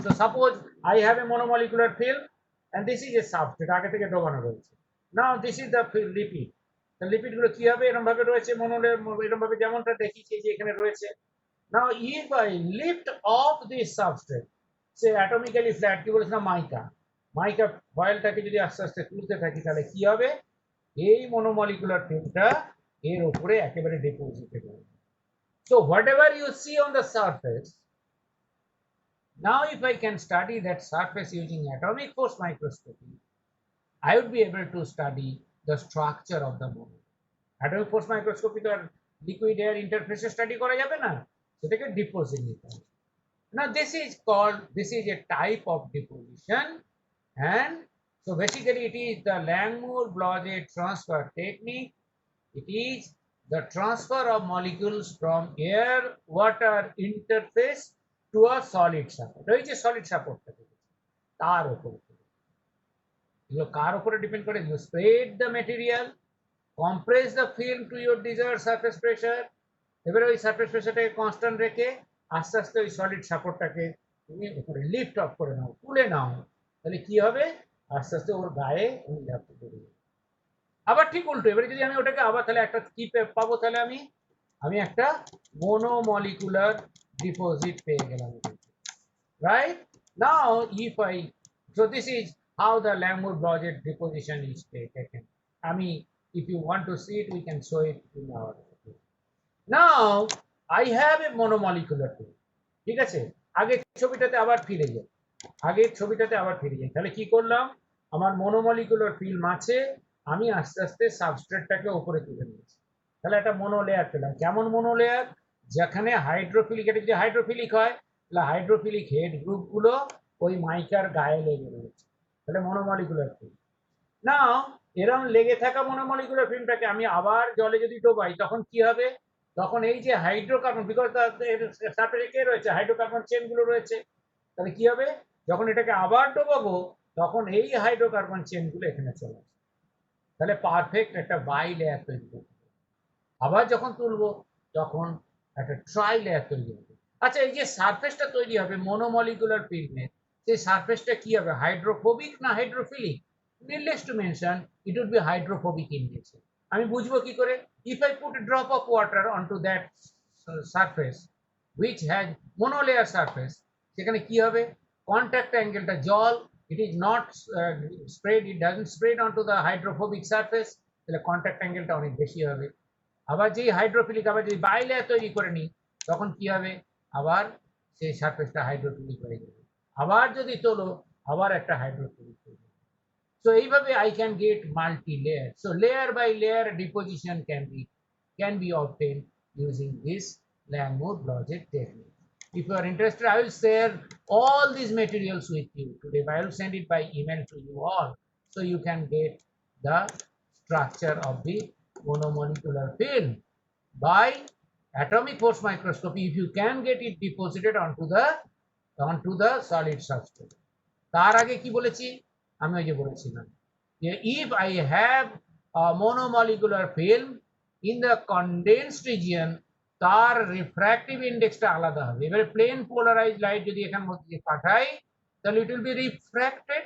So suppose I have a monomolecular film and this is a substrate আগে থেকে ডোবানো রয়েছে। Now this is the lipid. The lipid গুলো কি হবে? এরকম ভাবে রয়েছে মনোলেয়ার, এরকম ভাবে যেমনটা দেখিয়েছি যে এখানে রয়েছে। Now if I lift off this substrate, say atomically flat, কি বলেছিলাম মাইকা ফয়েলটাকে যদি আস্তে আস্তে তুলতে থাকি তাহলে কি হবে? এই মনোমলিকুলার ফিল্মটা এর উপরে একেবারে ডিপোজিটেড হবে। So whatever you see on the surface, now if I can study that surface using atomic force microscopy, I would be able to study the structure of the monomer. Atomic force microscopy তো আর liquid air interface study করা যাবে না, সেটাকে deposit নিতে হবে। Now this is a type of deposition, and so basically it is the Langmuir-Blodgett transfer technique. It is the transfer of molecules from air water interface to a solid support. ওই যে solid support তার উপরে, এগুলো কার উপরে depend করে? You spread the material, compress the film to your desired surface pressure, এবারে ওই surface প্রেসারটাকে constant রেখে আস্তে আস্তে ওই সলিড সাপোর্টটাকে তুমি উপরে লিফট অফ করে নাও, তুলে নাও, তাহলে কি হবে? আস্তে আস্তে ওর গায়ে ওই ল্যাপটা পড়ে যাবে। আবার ঠিক উল্টো, এবারে যদি আমি ওটাকে আবার তাহলে একটা কি পাবো? তাহলে আমি একটা মোনোমলিকুলার ডিপোজিট পেয়ে গেলাম, right? Now if I, so this is how the Langmuir-Blodgett deposition is taken. If you want to see it, we can show it in our. Now I have a monomolecular film, ঠিক আছে? আগের ছবিটাতে আবার ফিরে যাই, তাহলে কি করলাম? আমার মোনোমলিকুলার ফিল্ম আছে, আমি আস্তে আস্তে সাবস্ট্রেটটাকে উপরে তুলে নিয়েছি, তাহলে একটা মোনো লেয়ার পেলাম। কেমন মোনো লেয়ার? যেখানে হাইড্রোফিলিক, এটা যদি হাইড্রোফিলিক হয় তাহলে হাইড্রোফিলিক হেড গ্রুপগুলো ওই মাইকার গায়ে লেগে রয়েছে, তাহলে মোনোমলিকুলার ফিল্ম। নাও এরকম লেগে থাকা মোনোমলিকুলার ফিল্মটাকে আমি আবার জলে যদি ডোবাই, তখন কি হবে? তখন এই যে হাইড্রোকার্বন, বিকজ সারফেসে কে রয়েছে? হাইড্রোকার্বন চেনগুলো রয়েছে, তাহলে কি হবে? যখন এটাকে আবার ডোবাবো তখন এই হাইড্রোকার্বন চেনগুলো এখানে চলে আসবে, তাহলে পারফেক্ট একটা বাই লেয়ার তৈরি করবে। আবার যখন তুলবো তখন একটা ট্রাই লেয়ার তৈরি হবে। আচ্ছা, এই যে সারফেসটা তৈরি হবে মোনোমলিকুলার ফিল্মের, সেই সারফেসটা কি হবে? হাইড্রোফোবিক না hydrophilic? Needless to mention, it would be hydrophobic in nature. আমি বুঝবো কি করে? If I put a drop of water onto that surface which has monolayer surface, সেখানে কি হবে? Contact অ্যাঙ্গেলটা জল, it is not spread, it doesn't spread onto the hydrophobic surface, তাহলে contact অ্যাঙ্গেলটা অনেক বেশি হবে। আবার যেই হাইড্রোফিলিক, আবার যদি বাইলেয়ার তৈরি করে নিই তখন কি হবে? আবার সেই সারফেসটা হাইড্রোফিলিক হয়ে যাবে, আবার যদি তোলো আবার একটা হাইড্রোফিলিক হয়ে যাবে। So এইভাবে I can get multi-layer. So layer by layer deposition can be obtained using this Langmuir-Blodgett technique. If you are interested, I will share all these materials with you today. I will send it by email to you all, so you can get the structure of the monomolecular film by atomic force microscopy. If you can get it deposited onto the solid substrate. তার আগে কি বলেছি? আমি ওই যে বলেছিলাম যে if I have a monomolecular film in the condensed region, তার রিফ্র্যাক্টিভ ইন্ডেক্সটা আলাদা হবে। এবারে প্লেন পোলারাইজড লাইট যদি এখান মধ্যে পাঠাই তাহলে it will be refracted,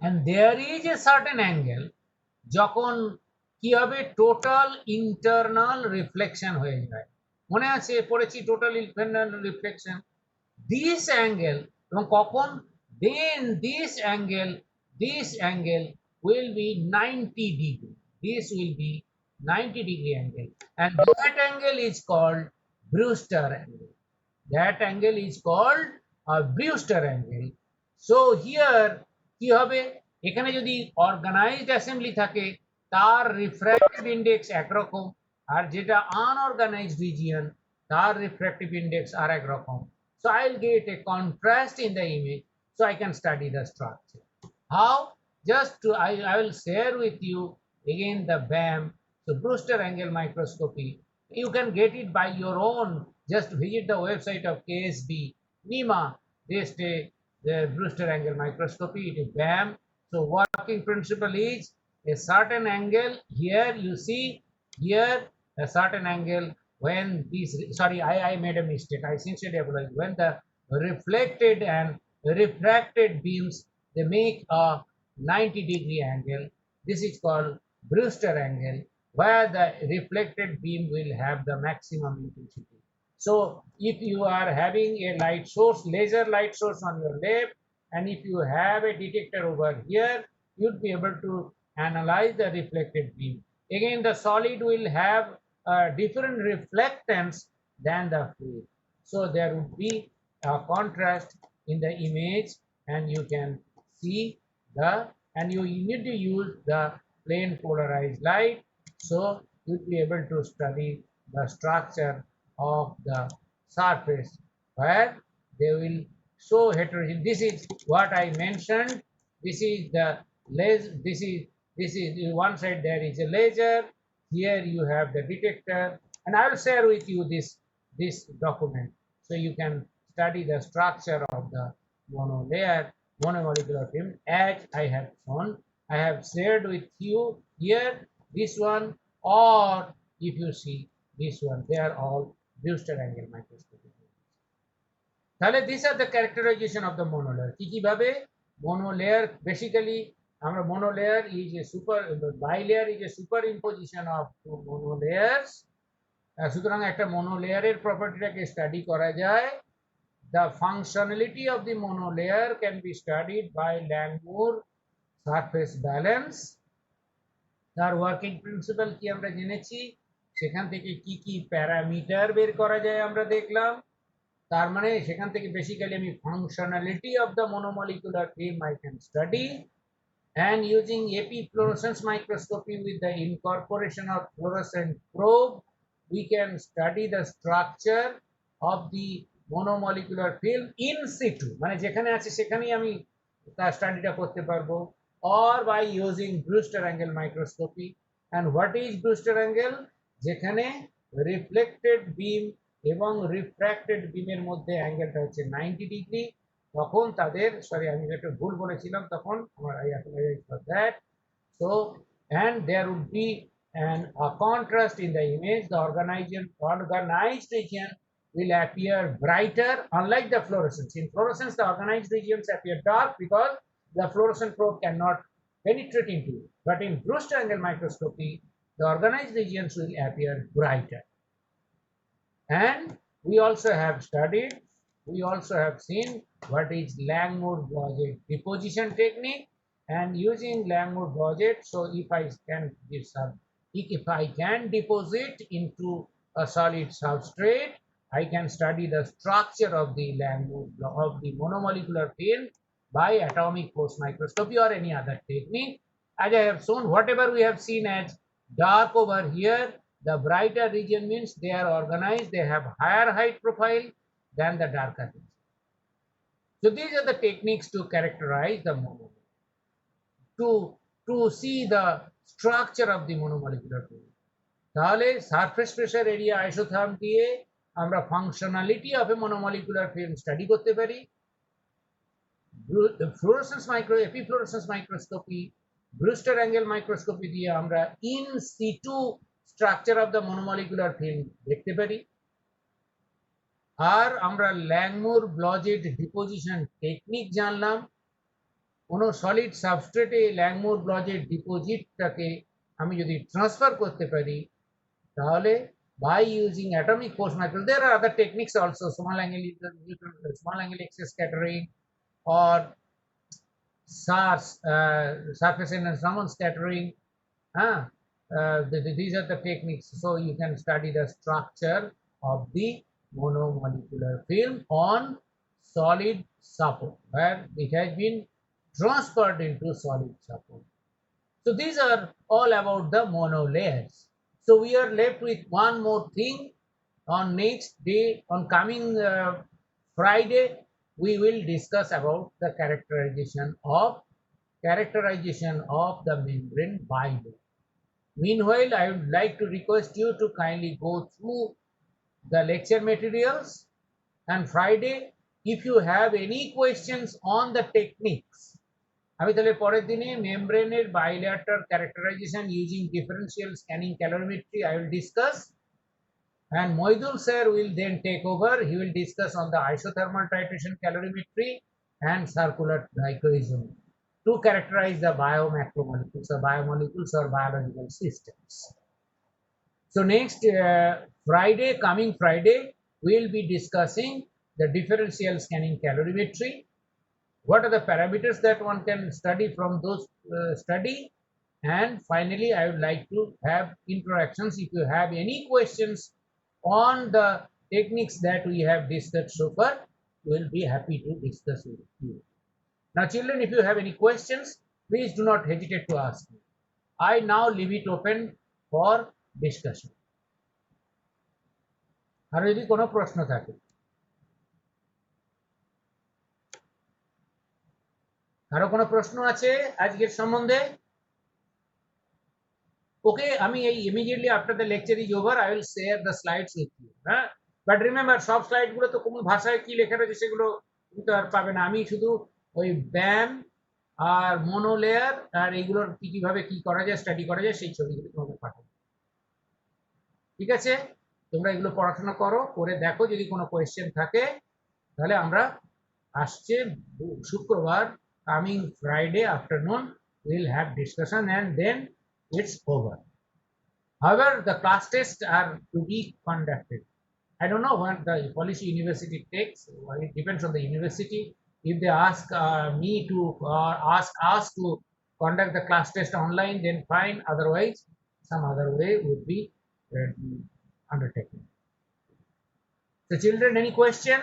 and there is a certain angle যখন কি হবে? টোটাল ইন্টারনাল রিফ্লেকশন হয়ে যায়। মনে আছে পড়েছি total internal reflection, this angle, এবং কখন? then this angle will be 90 degree. This will be 90 degree angle, and that angle is called Brewster angle. That angle is called a Brewster angle. So here কি হবে? এখানে যদি organised assembly থাকে তার refractive index একরকম, আর যেটা unorganised region তার refractive index আর একরকম। So I'll get a contrast in the image, so I can study the structure. How? I will share with you again the BAM, so Brewster angle microscopy. You can get it by your own. Just visit the website of KSB, NEMA. They say the Brewster angle microscopy. It is BAM. So working principle is a certain angle. Here you see here a certain angle. When these, sorry, I made a mistake. I sincerely apologize. When the reflected and refracted beams, they make a 90 degree angle. This is called Brewster angle, where the reflected beam will have the maximum intensity. So if you are having a light source, laser light source on your left, and if you have a detector over here, you'd be able to analyze the reflected beam. Again, the solid will have a different reflectance than the fluid, so there would be a contrast in the image, and you can see and you need to use the plain polarized light. So you'll be able to study the structure of the surface where they will show heterogeneous. This is what I mentioned. This is the laser. This is one side there is a laser. Here you have the detector, and I will share with you this document so you can study the structure of the monolayer monomolecular film as I have shown. I have shared with you here this one, or if you see this one, they are all Brewster angle microscopic. তাহলে these are the characterization of the monolayer. কিভাবে monolayer basically আমরা monolayer is a super bilayer is a superimposition of two monolayers. সুতরাং একটা monolayer প্রপার্টিটাকে study করা যায়. The functionality of the monolayer can be studied by Langmuir surface balance. তার working principal কি আমরা জেনেছি, সেখান থেকে কি কি প্যারামিটার বের করা যায় আমরা দেখলাম. তার মানে সেখান থেকে বেসিক্যালি আমি functionality of the monomolecular film I can study, and using AP fluorescence microscopy with the incorporation of fluorescent probe we can study the structure of the monomolecular film in situ, মানে যেখানে আছে সেখানেই আমি তার স্টাডিটা করতে পারবো, or by using Brewster angle microscopy. And what is Brewster angle? যেখানে reflected beam এবং রিফ্র্যাক্টেড বিমের মধ্যে অ্যাঙ্গেলটা হচ্ছে 90 ডিগ্রি, তখন তাদের সরি আমি একটা ভুল বলেছিলাম তখন আমার I apologize for that. So and there would be a contrast in the image. The organized region will appear brighter, unlike the fluorescence. In fluorescence the organized regions appear dark because the fluorescent probe cannot penetrate into it, but in Brewster angle microscopy the organized regions will appear brighter. And we also have seen what is Langmuir-Blodgett deposition technique, and using Langmuir-Blodgett, so if I can deposit into a solid substrate, I can study the structure of the monomolecular film by atomic force microscopy or any other technique. As I have shown, whatever we have seen as dark over here, the brighter region means they are organized, they have higher height profile than the darker region. So these are the techniques to characterize the monomolecular, to see the structure of the monomolecular film. তাহলে surface pressure area isotherm দিয়ে আমরা functionality of A monomolecular film study করতে পারি. এপিফ্লুorescence microscopy, Brewster angle microscopy দিয়ে আমরা in situ structure of the monomolecular film দেখতে পারি. আর আমরা Langmuir-Blodgett ডিপোজিশন টেকনিক জানলাম. কোনো সলিড সাবস্ট্রেটে Langmuir-Blodgett ডিপোজিটটাকে আমি যদি ট্রান্সফার করতে পারি তাহলে by using atomic force microscopy, there are other techniques also, small angle X-ray scattering or surface and Raman scattering. These are the techniques, so you can study the structure of the monomolecular film on solid support where it has been transferred into solid support. So these are all about the monolayers. So we are left with one more thing. On next day, on coming Friday, we will discuss about the characterization of the membrane bilayer. Meanwhile, I would like to request you to kindly go through the lecture materials, and Friday, if you have any questions on the techniques, আমি তাহলে পরের দিনে মেমব্রেনের বাইলেয়ারটার characterization using differential scanning calorimetry I will discuss, and Moidul sir will then take over. He will discuss on the isothermal titration calorimetry and circular dichroism to characterize the biomacromolecules or biomolecules or biological systems. So next coming Friday, we will be discussing the differential scanning calorimetry. What are the parameters that one can study from those study? And finally, I would like to have interactions. If you have any questions on the techniques that we have discussed so far, we will be happy to discuss with you. Now children, if you have any questions, please do not hesitate to ask me. I now leave it open for discussion. আর যদি কোনো প্রশ্ন থাকে, কারো কোনো প্রশ্ন আছে আজকের সম্বন্ধে? ওকে, আমি এই immediately after the lecture is over I will share the slides with you. হ্যাঁ, বাট রিমেম্বার সব স্লাইড গুলো তো কোন ভাষায় কি লেখা রয়েছে সেগুলো তুমি তো আর পাবে না। আমি শুধু ওই ব্যান আর মোনো লেয়ার আর এইগুলোর কি কিভাবে কি করা যায়, স্টাডি করা যায়, সেই ছবিগুলো তোমাকে পাঠাবো। ঠিক আছে, তোমরা এগুলো পড়াশোনা করো, করে দেখো, যদি কোনো কোয়েশ্চেন থাকে তাহলে আমরা আসছে শুক্রবার, coming Friday afternoon will have discussion and then it's over. However, the class tests are to be conducted. I don't know what the policy university takes. It depends on the university. If they ask me to ask us to conduct the class test online, then fine. Otherwise, some other way would be undertaken. So, children, any question?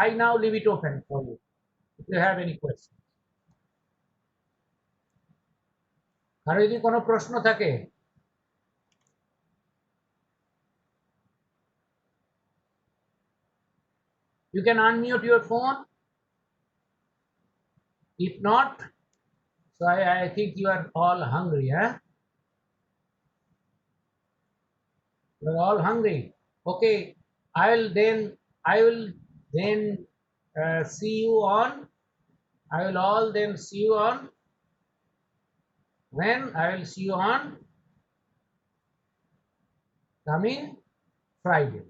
I now leave it open for you. If you have any questions. আর যদি কোনো প্রশ্ন থাকে, you can unmute your phone. If not, so I think you are all hungry, huh? You are all hungry. Okay, I will then see you on. I will all then see you on. When I will see you on coming Friday.